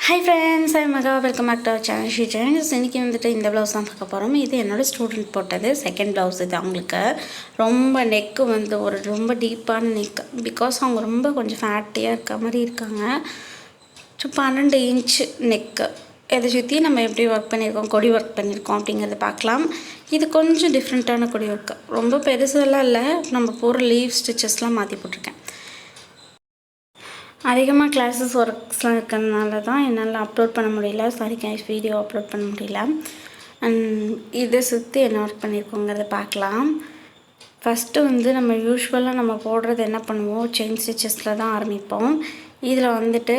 Hi friends, I'm Maga. Welcome back to our channel. She channel. இன்னைக்கு வந்துட்டு இந்த blouse தான் பார்க்க போகிறோம். இது என்னோட ஸ்டூடெண்ட் போட்டது செகண்ட் ப்ளவுஸ். இது அவங்களுக்கு ரொம்ப நெக்கு வந்து ஒரு ரொம்ப டீப்பான நெக். பிகாஸ் அவங்க ரொம்ப கொஞ்சம் ஃபேட்டியாக இருக்க மாதிரி இருக்காங்க. 12 இன்ச் நெக்கு. இதை சுற்றி நம்ம எப்படி ஒர்க் பண்ணியிருக்கோம், கொடி ஒர்க் பண்ணியிருக்கோம் அப்படிங்கிறத பார்க்கலாம். இது கொஞ்சம் டிஃப்ரெண்ட்டான கொடி ஒர்க்கு. ரொம்ப பெருசெல்லாம் இல்லை, நம்ம போகிற லீவ் ஸ்டிச்சஸ்லாம் மாற்றி போட்டிருக்கேன். அதிகமாக கிளாஸஸ் ஒர்க்ஸ்லாம் இருக்கிறதுனால தான் என்னால் அப்லோட் பண்ண முடியல. சாரி கைஸ், வீடியோ அப்லோட் பண்ண முடியல. அண்ட் இதை சுற்றி என்ன ஒர்க் பண்ணியிருக்கோங்கிறத பார்க்கலாம். ஃபஸ்ட்டு வந்து நம்ம யூஸ்வலாக நம்ம போடுறது என்ன பண்ணுவோம், செயின் ஸ்டிச்சஸில் தான் ஆரம்பிப்போம். இதில் வந்துட்டு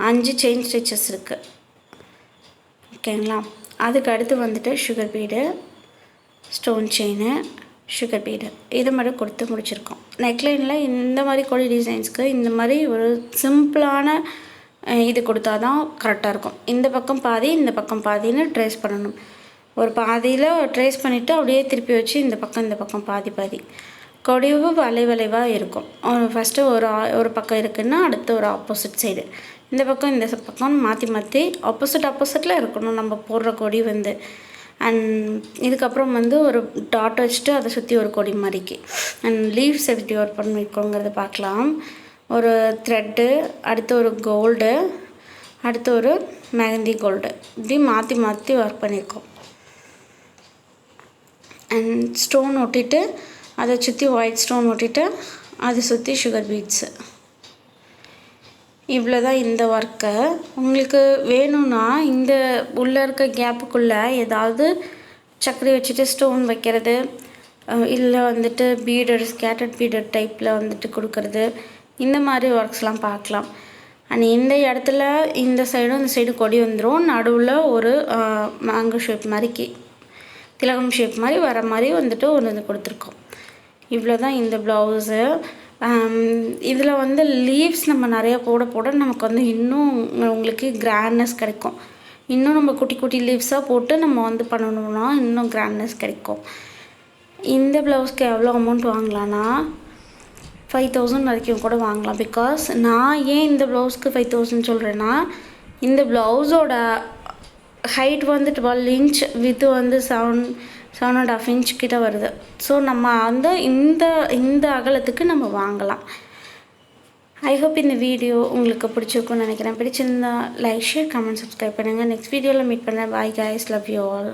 5 செயின் ஸ்டிச்சஸ் இருக்குது, ஓகேங்களா. அதுக்கு அடுத்து வந்துட்டு sugar bead, stone chain, sugar bead இது மாதிரி கொடுத்து முடிச்சிருக்கோம். நெக்லைனில் இந்த மாதிரி கொடி டிசைன்ஸ்க்கு இந்த மாதிரி ஒரு சிம்பிளான இது கொடுத்தா தான் கரெக்டாக இருக்கும். இந்த பக்கம் பாதி, இந்த பக்கம் பாதின்னு ட்ரேஸ் பண்ணணும். ஒரு பாதியில் ட்ரேஸ் பண்ணிவிட்டு அப்படியே திருப்பி வச்சு இந்த பக்கம் பாதி பாதி கொடிவு வளைவாக இருக்கும். ஃபஸ்ட்டு ஒரு பக்கம் இருக்குதுன்னா அடுத்து ஒரு ஆப்போசிட் சைடு, இந்த பக்கம் மாற்றி ஆப்போசிட்டில் இருக்கணும் நம்ம போடுற கொடி வந்து. அண்ட் இதுக்கப்புறம் வந்து ஒரு டாட் வச்சுட்டு அதை சுற்றி ஒரு கொடி மாதிரிக்கு அண்ட் லீவ்ஸ் எப்படி ஒர்க் பண்ணியிருக்கோங்கிறத பார்க்கலாம். ஒரு த்ரெட்டு, அடுத்து ஒரு கோல்டு, அடுத்து ஒரு மெஹந்தி கோல்டு, இப்படி மாற்றி ஒர்க் பண்ணியிருக்கோம். அண்ட் ஸ்டோன் ஒட்டிட்டு அதை சுற்றி ஒயிட் ஸ்டோன் ஒட்டிட்டு அதை சுற்றி சுகர் பீட்ஸு. இவ்வளோ தான் இந்த ஒர்க்கு. உங்களுக்கு வேணும்னா இந்த உள்ளே இருக்க கேப்புக்குள்ளே ஏதாவது சக்கரை வச்சுட்டு ஸ்டோன் வைக்கிறது, இல்லை வந்துட்டு பீடர் ஸ்கேட்டர்ட் பீடர் டைப்பில் வந்துட்டு கொடுக்கறது, இந்த மாதிரி ஒர்க்ஸ்லாம் பார்க்கலாம். அண்ட் இந்த இடத்துல இந்த சைடும் இந்த சைடு கொடி வந்துடும். நடுவில் ஒரு மேங்கோ ஷேப் மாதிரிக்கு திலகம் ஷேப் மாதிரி வர மாதிரி வந்துட்டு ஒரு இது கொடுத்துருக்கோம். இவ்வளோ தான் இந்த ப்ளவுஸு. இதில் வந்து லீவ்ஸ் நம்ம நிறையா போட நமக்கு வந்து இன்னும் உங்களுக்கு கிராண்ட்னஸ் கிடைக்கும். இன்னும் நம்ம குட்டி லீவ்ஸாக போட்டு நம்ம வந்து பண்ணணும்னா இன்னும் கிராண்ட்னஸ் கிடைக்கும். இந்த ப்ளவுஸ்க்கு எவ்வளோ அமௌண்ட் வாங்கலான்னா 5000 வரைக்கும் கூட வாங்கலாம். பிகாஸ் நான் ஏன் இந்த ப்ளவுஸ்க்கு 5000 சொல்கிறேன்னா, இந்த ப்ளவுஸோட ஹைட் வந்து 12 இன்ச், வித்து வந்து 7.5 இன்ச் கிட்ட வருது. ஸோ நம்ம வந்து இந்த அகலத்துக்கு நம்ம வாங்கலாம். ஐ ஹோப் இந்த வீடியோ உங்களுக்கு பிடிச்சிருக்குன்னு நினைக்கிறேன். பிடிச்சிருந்தா லைக், ஷேர், கமெண்ட், சப்ஸ்கிரைப் பண்ணுங்கள். நெக்ஸ்ட் வீடியோவில் மீட் பண்ணுறேன். Bye guys, love you all.